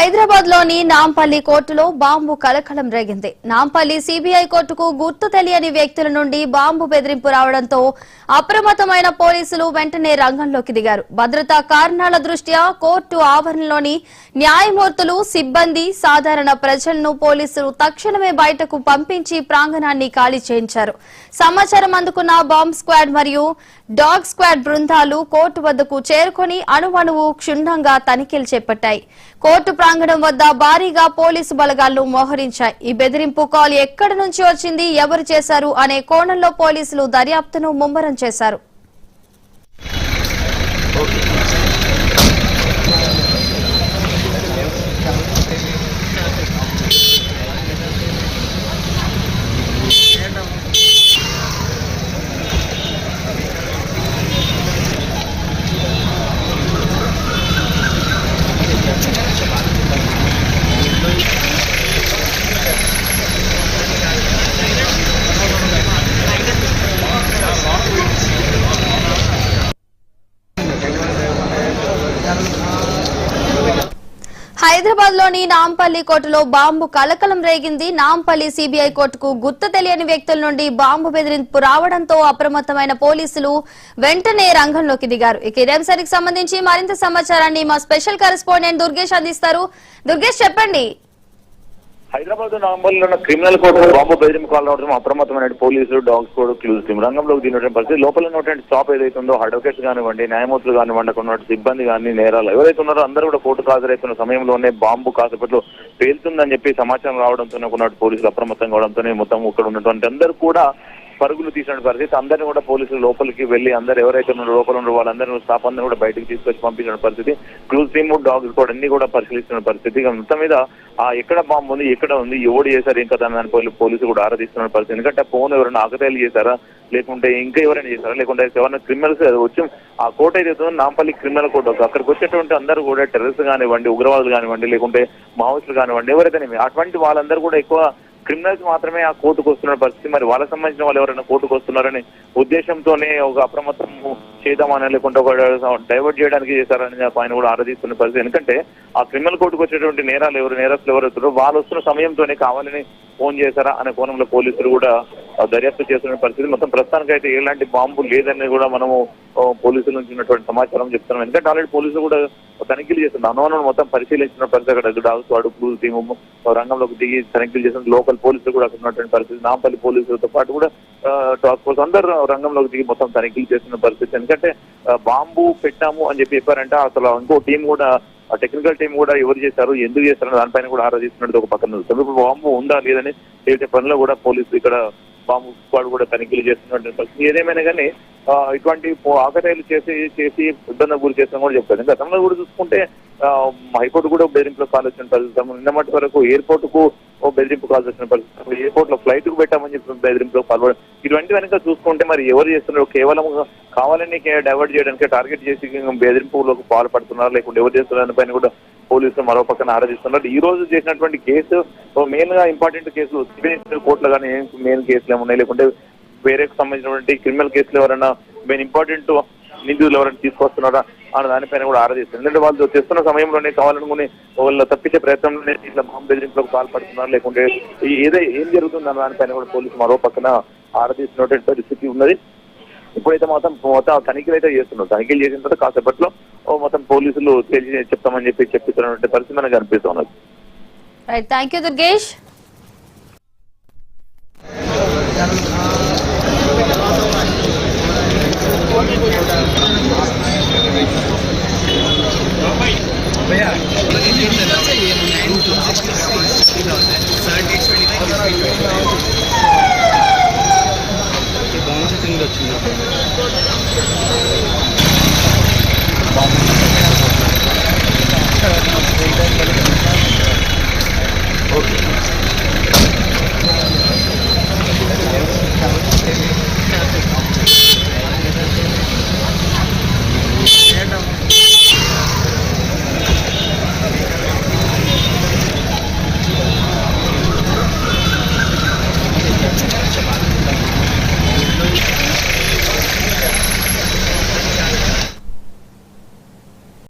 హైదరాబాద్ లోని నాంపల్లి కోర్టులో బాంబు కలకలం రేగింది. నాంపల్లి సిబిఐ కోర్టుకు గుర్తు తెలియని వ్యక్తుల నుండి బాంబు బెదిరింపు రావడంతో అప్రమత్తమైన పోలీసులు వెంటనే రంగంలోకి దిగారు. భద్రతా కారణాల దృష్ట్యా కోర్టు ఆవరణలోని న్యాయమూర్తులు, సిబ్బంది, సాధారణ ప్రజలను పోలీసులు తక్షణమే బయటకు పంపించి ప్రాంగణాన్ని ఖాళీ చేయించారు. సమాచారం అందుకున్న బాంబ్ స్క్వాడ్ మరియు డాగ్ స్క్వాడ్ బృందాలు కోర్టు వద్దకు చేరుకుని అణువణువు క్షుణ్ణంగా తనిఖీలు చేపట్టాయి. కోర్టు ప్రాంగణం వద్ద భారీగా పోలీసు బలగాలను మోహరించాయి. ఈ బెదిరింపు కాల్ ఎక్కడి నుంచి వచ్చింది, ఎవరు చేశారు అనే కోణంలో పోలీసులు దర్యాప్తును ముమ్మరం చేశారు. హైదరాబాద్ లోని నాంపల్లి కోర్టులో బాంబు కలకలం రేగింది. నాంపల్లి సిబిఐ కోర్టుకు గుర్తు తెలియని వ్యక్తుల నుండి బాంబు బెదిరింపు రావడంతో అప్రమత్తమైన పోలీసులు వెంటనే రంగంలోకి దిగారు. ఇక ఇదే అంశానికి సంబంధించి మరింత సమాచారాన్ని మా స్పెషల్ కరెస్పాండెంట్ దుర్గేష్ అందిస్తారు. దుర్గేష్, చెప్పండి. హైదరాబాద్ నాంపల్లిలో ఉన్న క్రిమినల్ కోర్టు బాంబు బెదిరింపు కాల్ రావడం అప్రమత్తమైన పోలీసులు, డాగ్ స్క్వాడ్, క్లూజ్ టీం రంగంలోకి దిగినటువంటి పరిస్థితి. లోపల ఉన్నటువంటి స్టాప్ ఏదైతే ఉందో అడ్వకేట్స్ కానివ్వండి, న్యాయమూర్తులు కానివ్వండి, అక్కడ ఉన్న సిబ్బంది కానీ, నేరాలు ఎవరైతే ఉన్నారో అందరూ కూడా కోర్టుకు హాజరైతున్న సమయంలోనే బాంబు కాసేపట్లో పేలుతుందని చెప్పి సమాచారం రావడంతో ఉన్నటువంటి పోలీసులు అప్రమత్తం కావడంతోనే మొత్తం ఇక్కడ ఉన్నటువంటి అందరూ కూడా పరుగులు తీసిన పరిస్థితి. అందరినీ కూడా పోలీసులు లోపలికి వెళ్లి అందరూ ఎవరైతే లోపల ఉన్నారో వాళ్ళందరూ స్టాఫ్ అందరూ కూడా బయటకు తీసుకొచ్చి పంపించిన పరిస్థితి. క్లూజ్ టీమ్, డాగ్ స్క్వాడ్ అన్ని కూడా పరిశీలిస్తున్న పరిస్థితి. మొత్తం మీద ఎక్కడ బాంబు ఉంది, ఎక్కడ ఉంది, ఎవడు చేశారు, ఏం కదా అని పోలీసులు కూడా ఆరాధిస్తున్న పరిస్థితి. ఎందుకంటే ఫోన్ ఎవరైనా ఆకతాయిలు చేశారా, లేకుంటే ఇంకా ఎవరైనా చేశారా, లేకుంటే ఎవరైనా క్రిమినల్స్ వచ్చి ఆ కోర్టు అయితే నాంపల్లి క్రిమినల్ కోర్టు అక్కడికి వచ్చేటువంటి అందరూ కూడా టెర్రరిస్ట్ కానివ్వండి, ఉగ్రవాదులు కానివ్వండి, లేకుంటే మావోయిస్టులు కానివ్వండి, ఎవరైతే అటువంటి వాళ్ళందరూ కూడా ఎక్కువ క్రిమినల్స్ మాత్రమే ఆ కోర్టుకు వస్తున్న పరిస్థితి. మరి వాళ్ళకి సంబంధించిన వాళ్ళు ఎవరైనా కోర్టుకు వస్తున్నారని ఉద్దేశంతోనే ఒక అప్రమత్తం చేద్దామని, లేకుంటే ఒక డైవర్ట్ చేయడానికి చేశారని ఆయన కూడా ఆరాధిస్తున్న పరిస్థితి. ఎందుకంటే ఆ క్రిమినల్ కోర్టుకు వచ్చేటువంటి నేరస్తులు ఎవరైతున్నారో వాళ్ళు వస్తున్న సమయంతోనే కావాలని ఫోన్ చేశారా అనే కోణంలో పోలీసులు కూడా దర్యాప్తు చేస్తున్న పరిస్థితి. మొత్తం ప్రస్తుతానికి అయితే ఎలాంటి బాంబు లేదని కూడా మనము పోలీసుల నుంచి ఉన్నటువంటి సమాచారం చెప్తున్నాం. ఎందుకంటే ఆల్రెడీ పోలీసులు కూడా తనిఖీలు చేస్తున్నారు. అనుమానం మొత్తం పరిశీలించిన పరిస్థితి. అక్కడ డాగ్ స్క్వాడ్, క్లూజ్ టీము రంగంలోకి దిగి తనిఖీలు చేస్తున్న లోకల్ పోలీసులు కూడా అక్కడ ఉన్నటువంటి పరిస్థితి. నాంపల్లి పోలీసులతో పాటు కూడా టాస్క్ ఫోర్స్ అందరూ రంగంలోకి దిగి మొత్తం తనిఖీలు చేస్తున్న పరిస్థితి. ఎందుకంటే బాంబు పెట్టాము అని చెప్పారంటే అసలు ఇంకో టీం కూడా, టెక్నికల్ టీం కూడా ఎవరు చేశారు, ఎందుకు చేశారు దానిపైన కూడా ఆరాధిస్తున్నట్టు ఒక పక్కన ఇప్పుడు బాంబు ఉందా లేదని తెలిసే పనిలో కూడా పోలీసులు ఇక్కడ బాంబు స్క్వాడ్ కూడా తనిఖీలు చేస్తున్నటువంటి పరిస్థితి. ఏదేమైనా కానీ ఇటువంటి ఆకతాయిలు చేసి ఇబ్బంది గురి చేస్తామని కూడా చెప్తారు. గతంలో కూడా చూసుకుంటే హైకోర్టు కూడా బెదిరింపులో కాల్ వచ్చిన పరిస్థితి. నిన్నటి వరకు ఎయిర్పోర్ట్ కు బెదిరింపు కాల్ వచ్చిన పరిస్థితి. ఎయిర్పోర్ట్ లో ఫ్లైట్ కు పెట్టామని చెప్పి బెదిరింపులో పాల్పడడం, ఇటువంటి వెనక చూసుకుంటే మరి ఎవరు చేస్తున్నారు, కేవలం కావాలని డైవర్ట్ చేయడానికి టార్గెట్ చేసి బెదిరింపులకు పాల్పడుతున్నారు, లేకుంటే ఎవరు చేస్తున్నారు పైన కూడా పోలీసులు మరో పక్కన ఆరాధిస్తున్నారు. ఈ రోజు చేసినటువంటి కేసు మెయిన్ గా ఇంపార్టెంట్ కేసులు సివిల్ కోర్టులో కానీ మెయిన్ కేసులు ఏమున్నాయి, లేకుంటే వేరేకు సంబంధించినటువంటి క్రిమినల్ కేసులు ఎవరైనా మెయిన్ ఇంపార్టెంట్ నిందితులు ఎవరైనా తీసుకొస్తున్నారా అన్న దానిపైన కూడా ఆరాధిస్తారు. ఎందుకంటే వాళ్ళు చేస్తున్న సమయంలోనే కావాలనుకుని వాళ్ళు తప్పించే ప్రయత్నంలోనే ఇట్లా బాంబు బెదిరింపులకు పాల్పడుతున్నారు, లేకుంటే ఏం జరుగుతుంది అన్న దానిపైన కూడా పోలీసులు మరో పక్కన ఆరాధిస్తున్నటువంటి పరిస్థితి ఉన్నది. ఇప్పుడైతే మొత్తం తనిఖీలు అయితే చేస్తున్నారు. తనిఖీలు చేసిన తర్వాత కాసేపట్లో మొత్తం పోలీసులు చెప్తామని చెప్పిస్తున్నటువంటి పరిస్థితి మనకు కనిపిస్తున్నది. Thank you Durgesh.